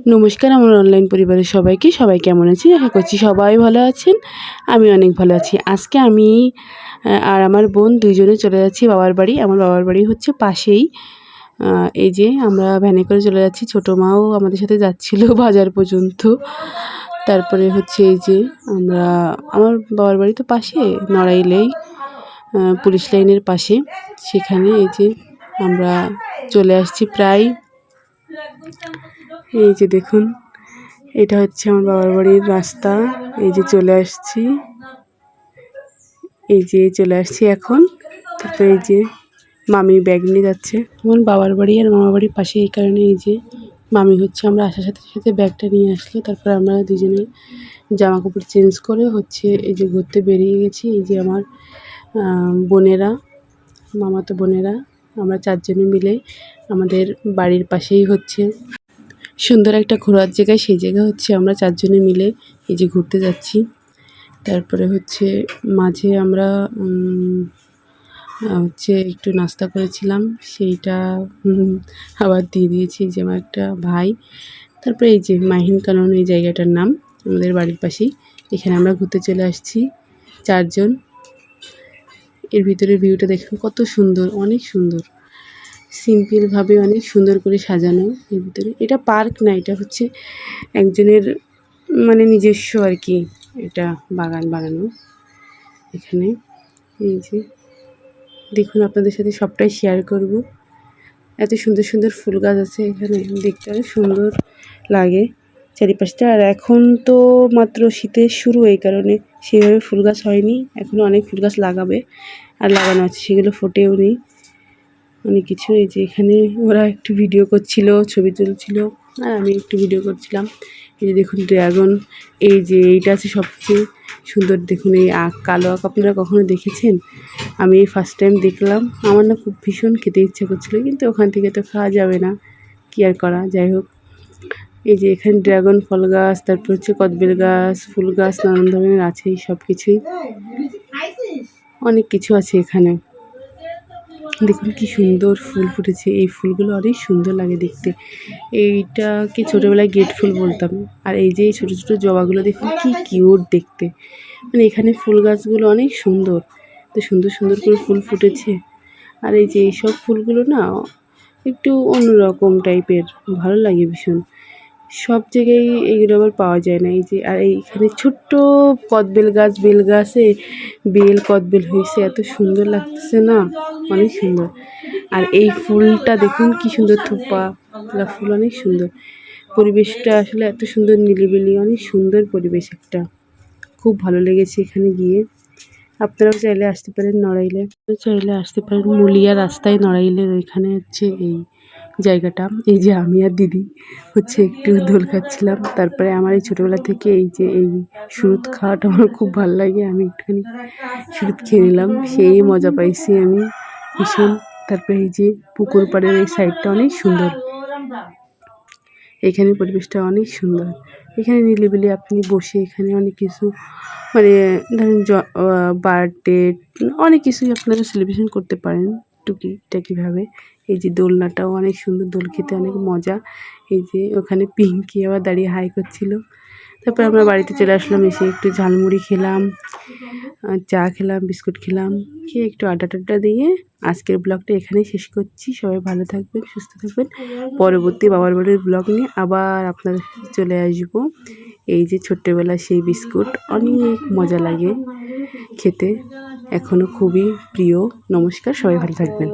নমস্কার আমার অনলাইন পরিবারের সবাই কেমন আছেন? আশা করছি সবাই ভালো আছেন। আমি অনেক ভালো আছি। আজকে আমি আর আমার বোন দুইজনে চলে যাচ্ছি বাবার বাড়ি। আমার বাবার বাড়ি হচ্ছে পাশেই। এই যে আমরা ভ্যানে করে চলে যাচ্ছি। ছোটো মাও আমাদের সাথে যাচ্ছিল বাজার পর্যন্ত। তারপরে হচ্ছে এই যে আমার বাবার বাড়ি তো পাশে, নড়াইলেই পুলিশ লাইনের পাশে। সেখানে এই যে আমরা চলে আসছি প্রায়। এই যে দেখুন, এটা হচ্ছে আমার বাবার বাড়ির রাস্তা। এই যে চলে আসছি, চলে আসছি এখন। তারপরে এই যে মামি ব্যাগ নিয়ে যাচ্ছে। আমার বাবার বাড়ি আর মামা বাড়ির পাশে, এই কারণে এই যে মামি হচ্ছে আমরা আসার সাথে সাথে ব্যাগটা নিয়ে আসলো। তারপর আমরা দুজনে জামা কাপড় চেঞ্জ করে হচ্ছে এই যে ঘুরতে বেরিয়ে গেছি। এই যে আমার বোনেরা, মামাতো বোনেরা, আমরা চারজনে মিলে আমাদের বাড়ির পাশেই হচ্ছে সুন্দর একটা ঘোরার জায়গায়, সেই জায়গা হচ্ছে আমরা চারজনে মিলে এই যে ঘুরতে যাচ্ছি। তারপরে হচ্ছে মাঝে আমরা হচ্ছে একটু নাস্তা করেছিলাম, সেইটা আবার দিয়ে দিয়েছি যে আমার একটা ভাই। তারপরে এই যে মাহিন কানন, এই জায়গাটার নাম, আমাদের বাড়ির পাশেই। এখানে আমরা ঘুরতে চলে আসছি চারজন। এর ভিতরের ভিউটা দেখুন কত সুন্দর, অনেক সুন্দর, সিম্পলভাবে অনেক সুন্দর করে সাজানো। এর ভিতরে এটা পার্ক না, এটা হচ্ছে একজনের মানে নিজস্ব আর কি, এটা বাগান বানানো এখানে। এই যে দেখুন, আপনাদের সাথে সবটাই শেয়ার করব। এত সুন্দর সুন্দর ফুল গাছ আছে এখানে, দেখতে অনেক সুন্দর লাগে চারিপাশটা। আর এখন তো মাত্র শীতের শুরু, এই কারণে সেভাবে ফুল গাছ হয়নি। এখনও অনেক ফুল গাছ লাগাবে আর লাগানো আছে, সেগুলো ফোটেও নি অনেক কিছু। এই যে এখানে ওরা একটু ভিডিও করছিল, ছবি তুলছিল, আর আমি একটু ভিডিও করছিলাম। এই যে দেখুন ড্রাগন, এই যে এইটা আছে সবচেয়ে সুন্দর। দেখুন এই কালো আঁক আপনারা কখনো দেখেছেন? আমি এই ফার্স্ট টাইম দেখলাম। আমার না খুব ভীষণ খেতে ইচ্ছা করছিলো, কিন্তু ওখান থেকে তো খাওয়া যাবে না, কী আর করা। যাই হোক, এই যে এখানে ড্রাগন ফল গাছ, তারপর হচ্ছে কদবেল গাছ, ফুল গাছ নানান ধরনের আছেই, সব কিছুই অনেক কিছু আছে এখানে। দেখুন কি সুন্দর ফুল ফুটেছে, এই ফুলগুলো অনেক সুন্দর লাগে দেখতে। এইটাকে ছোটোবেলায় গেট ফুল বলতাম। আর এই যে এই ছোটো ছোটো জবাগুলো দেখুন কি কিউট দেখতে। মানে এখানে ফুল গাছগুলো অনেক সুন্দর, তো সুন্দর সুন্দর করে ফুল ফুটেছে। আর এই যে এইসব ফুলগুলো না একটু অন্যরকম টাইপের, ভালো লাগে ভীষণ। সব জায়গায় এইগুলো আবার পাওয়া যায় না। এই যে আর এইখানে ছোট্ট কদবেল গাছ, বেল গাছে বেল কদবেল হয়েছে, এত সুন্দর লাগতেছে না, অনেক সুন্দর। আর এই ফুলটা দেখুন কি সুন্দর, থোপা ফুল, অনেক সুন্দর। পরিবেশটা আসলে এত সুন্দর, নিলিবিলি, অনেক সুন্দর পরিবেশ একটা। খুব ভালো লেগেছে এখানে গিয়ে। আপনারাও চাইলে আসতে পারেন নড়াইলে, মুলিয়া রাস্তায় নড়াইলের ওইখানে হচ্ছে এই জায়গাটা। এই যে আমি আর দিদি হচ্ছে একটু দোল খাচ্ছিলাম। তারপরে আমার এই ছোটোবেলা থেকে এই যে এই সুরুত খাওয়াটা আমার খুব ভালো লাগে, আমি একটুখানি সুরুত খেয়ে নিলাম, সেই মজা পাইছি আমি ভীষণ। তারপরে এই যে পুকুর পাড়ের এই সাইডটা অনেক সুন্দর, এখানে পরিবেশটা অনেক সুন্দর। এখানে নিলিবিলি আপনি বসে এখানে অনেক কিছু মানে ধরেন বার্থডে অনেক কিছুই আপনারা সেলিব্রেশন করতে পারেন টুকিটাকিভাবে। এই যে দোলনাটাও অনেক সুন্দর, দোল খেতে অনেক মজা। এই যে ওখানে পিঙ্কি আবার দাঁড়িয়ে হাই করছিল। তারপর আমরা বাড়িতে চলে আসলাম, এসে একটু ঝালমুড়ি খেলাম, চা খেলাম, বিস্কুট খেলাম, খেয়ে একটু আড্ডা টাড্ডা দিয়ে আজকের ব্লগটা এখানেই শেষ করছি। সবাই ভালো থাকবেন, সুস্থ থাকবেন। পরবর্তী বাবার বাড়ির ব্লগ নিয়ে আবার আপনাদের চলে আসবো। এই যে ছোট্টবেলা সেই বিস্কুট, অনেক মজা লাগে খেতে, এখনও খুবই প্রিয়। নমস্কার, সবাই ভালো থাকবেন।